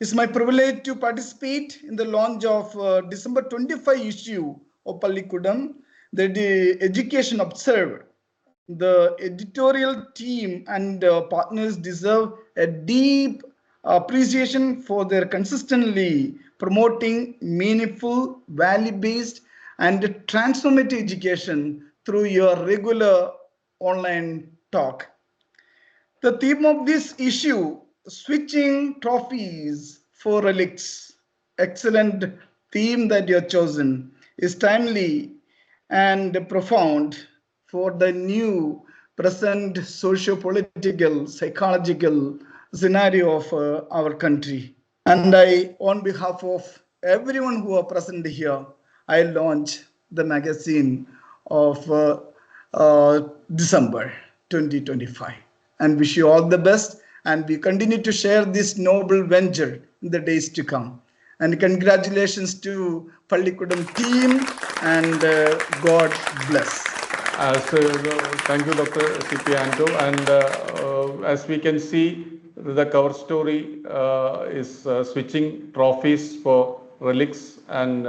It's my privilege to participate in the launch of December 25 issue of Pallikkutam, the Education Observer. The editorial team and partners deserve a deep appreciation for their consistently promoting meaningful, value-based, and transformative education through your regular online talk. The theme of this issue, switching trophies for relics, excellent theme that you have chosen, is timely and profound for the new present socio-political, psychological scenario of our country. And I, on behalf of everyone who are present here, I launch the magazine of December 2025 and wish you all the best. And we continue to share this noble venture in the days to come. And congratulations to Pallikkutam team and God bless. Thank you, Dr. C.P. Anto. And as we can see, the cover story is switching trophies for relics. And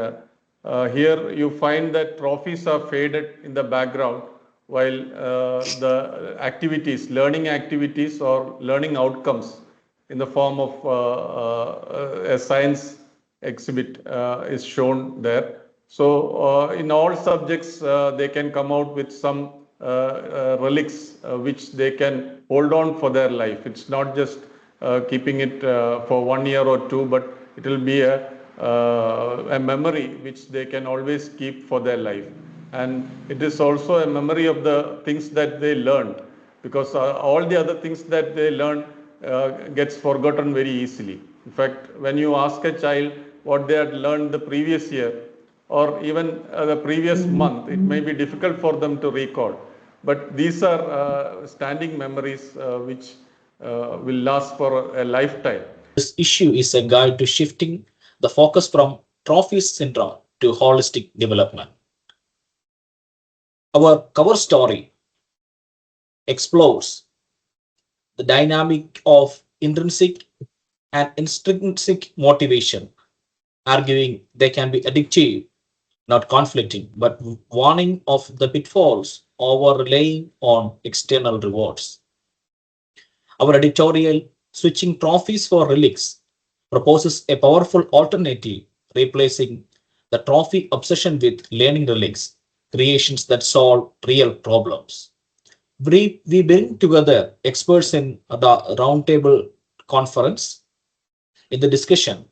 here you find that trophies are faded in the background while the activities, learning activities or learning outcomes in the form of a science exhibit is shown there. So in all subjects, they can come out with some relics which they can hold on for their life. It's not just keeping it for 1 year or two, but it will be a memory which they can always keep for their life. And it is also a memory of the things that they learned, because all the other things that they learn gets forgotten very easily. In fact, when you ask a child what they had learned the previous year or even the previous month, it may be difficult for them to recall. But these are standing memories which will last for a lifetime. This issue is a guide to shifting the focus from trophy syndrome to holistic development. Our cover story explores the dynamic of intrinsic and extrinsic motivation, arguing they can be addictive, not conflicting, but warning of the pitfalls over relying on external rewards. Our editorial, Switching Trophies for Relics, proposes a powerful alternative, replacing the trophy obsession with learning relics, creations that solve real problems. We bring together experts in the roundtable conference in the discussion,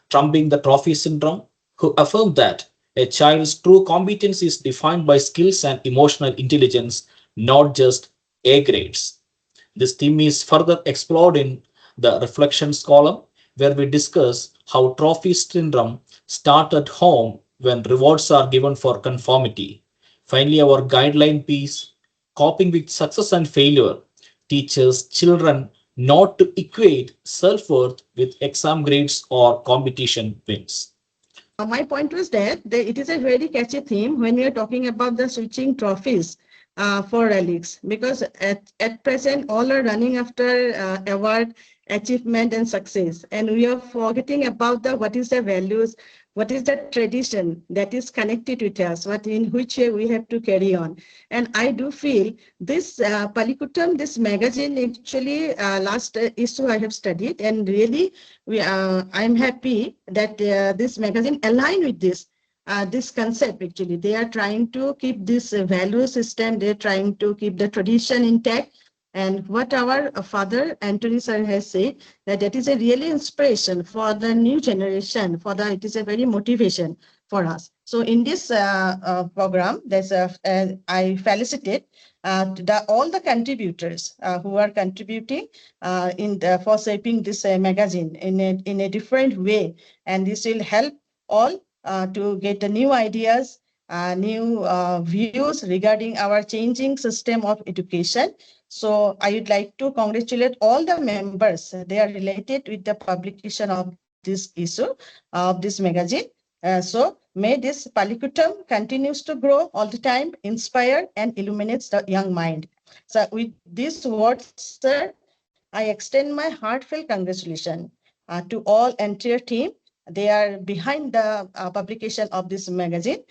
trumping the trophy syndrome, who affirm that a child's true competence is defined by skills and emotional intelligence, not just A grades. This theme is further explored in the reflections column, where we discuss how trophy syndrome starts at home when rewards are given for conformity. Finally, our guideline piece, coping with success and failure, teaches children not to equate self-worth with exam grades or competition wins. My point was that it is a very catchy theme when we are talking about the switching trophies for relics, because at present all are running after award, achievement and success, and we are forgetting about what is the values, what is the tradition that is connected with us, what in which way we have to carry on. And I do feel this Pallikkutam, this magazine, actually last issue I have studied, and really I'm happy that this magazine align with this concept. Actually, they are trying to keep this value system, they're trying to keep the tradition intact. And what our father Anthony sir has said, that is a really inspiration for the new generation, it is a very motivation for us. So in this program, there's I felicitate all the contributors who are contributing for shaping this magazine in a different way, and this will help all to get new ideas, new views regarding our changing system of education. So I would like to congratulate all the members. They are related with the publication of this issue of this magazine. So may this Pallikkutam continues to grow all the time, inspire and illuminates the young mind. So with these words, sir, I extend my heartfelt congratulations to all entire team. They are behind the publication of this magazine.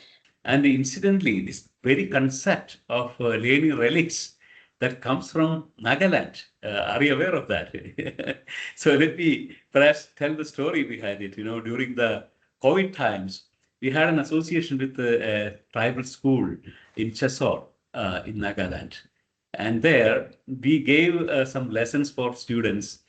And incidentally, this very concept of learning relics that comes from Nagaland. Are you aware of that? So let me perhaps tell the story behind it. During the COVID times, we had an association with a tribal school in Chessor in Nagaland. And there we gave some lessons for students,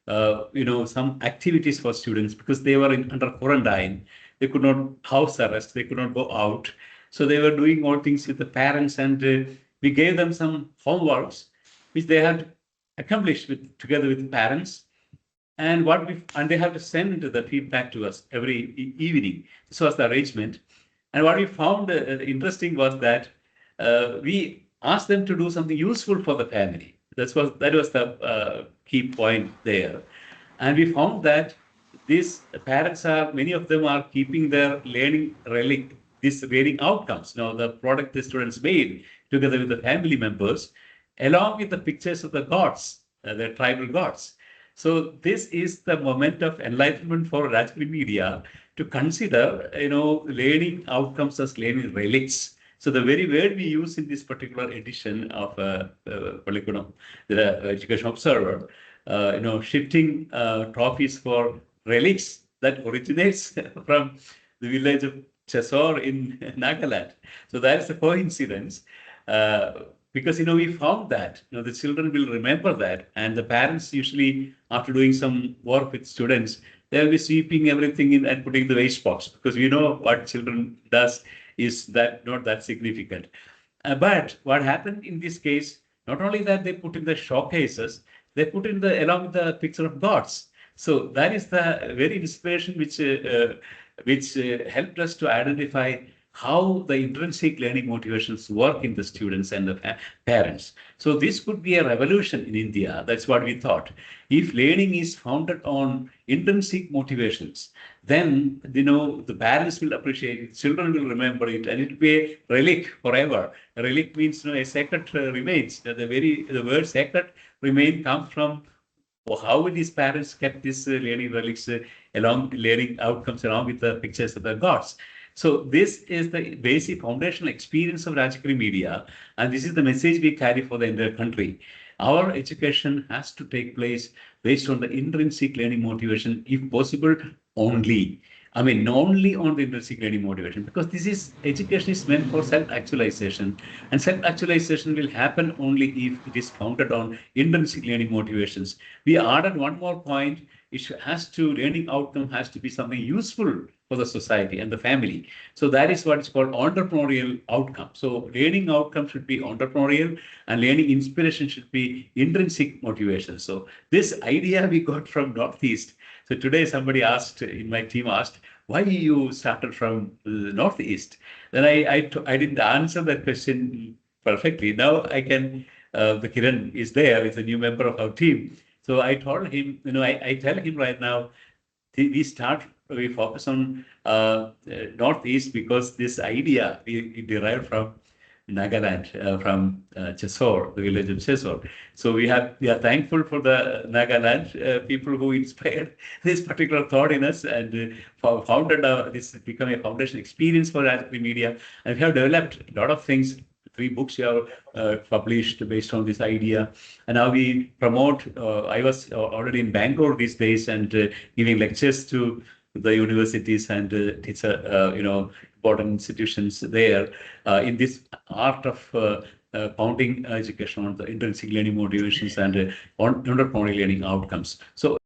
some activities for students because they were under quarantine. They could not house arrest, they could not go out. So they were doing all things with the parents, and we gave them some homeworks which they had accomplished together with the parents. And they have to send the feedback to us every evening. This was the arrangement. And what we found interesting was that we asked them to do something useful for the family. That was the key point there. And we found that these parents many of them are keeping their learning relic, these learning outcomes, the product the students made together with the family members, along with the pictures of the gods, the tribal gods. So this is the moment of enlightenment for Rajgiri media to consider, learning outcomes as learning relics. So the very word we use in this particular edition of Pallikkutam, the Education Observer, shifting trophies for relics that originates from the village of Chessor in Nagaland. So that is a coincidence. Because we found that the children will remember that, and the parents usually, after doing some work with students, they'll be sweeping everything in and putting the waste box, because we know what children does is that not that significant. But what happened in this case, not only that they put in the showcases, they put in along with the picture of gods. So that is the very inspiration which helped us to identify how the intrinsic learning motivations work in the students and the parents. So this could be a revolution in India. That's what we thought. If learning is founded on intrinsic motivations, then the parents will appreciate it, children will remember it, and it will be a relic forever. A relic means a sacred remains. The word sacred remain comes from how these parents kept these learning relics along learning outcomes along with the pictures of the gods. So this is the basic foundational experience of Rajgiri media, and this is the message we carry for the entire country. Our education has to take place based on the intrinsic learning motivation, if possible, only. Not only on the intrinsic learning motivation, because education is meant for self-actualization, and self-actualization will happen only if it is founded on intrinsic learning motivations. We added one more point. Learning outcome has to be something useful for the society and the family. So that is what is called entrepreneurial outcome. So learning outcome should be entrepreneurial, and learning inspiration should be intrinsic motivation. So this idea we got from Northeast. So today somebody in my team asked, why you started from the Northeast? Then I didn't answer that question perfectly. Now I can, the Kiran is there, is a new member of our team. So I told him, I tell him right now, we focus on Northeast because this idea we derived from Nagaland, from Chessor, the village of Chessor. So we are thankful for the Nagaland people who inspired this particular thought in us, and founded this become a foundation experience for Rajgiri media. And we have developed a lot of things. 3 books we have published based on this idea, and now we promote. I was already in Bangalore these days and giving lectures to the universities and important institutions there in this art of founding education on the intrinsic learning motivations and entrepreneurial learning outcomes. So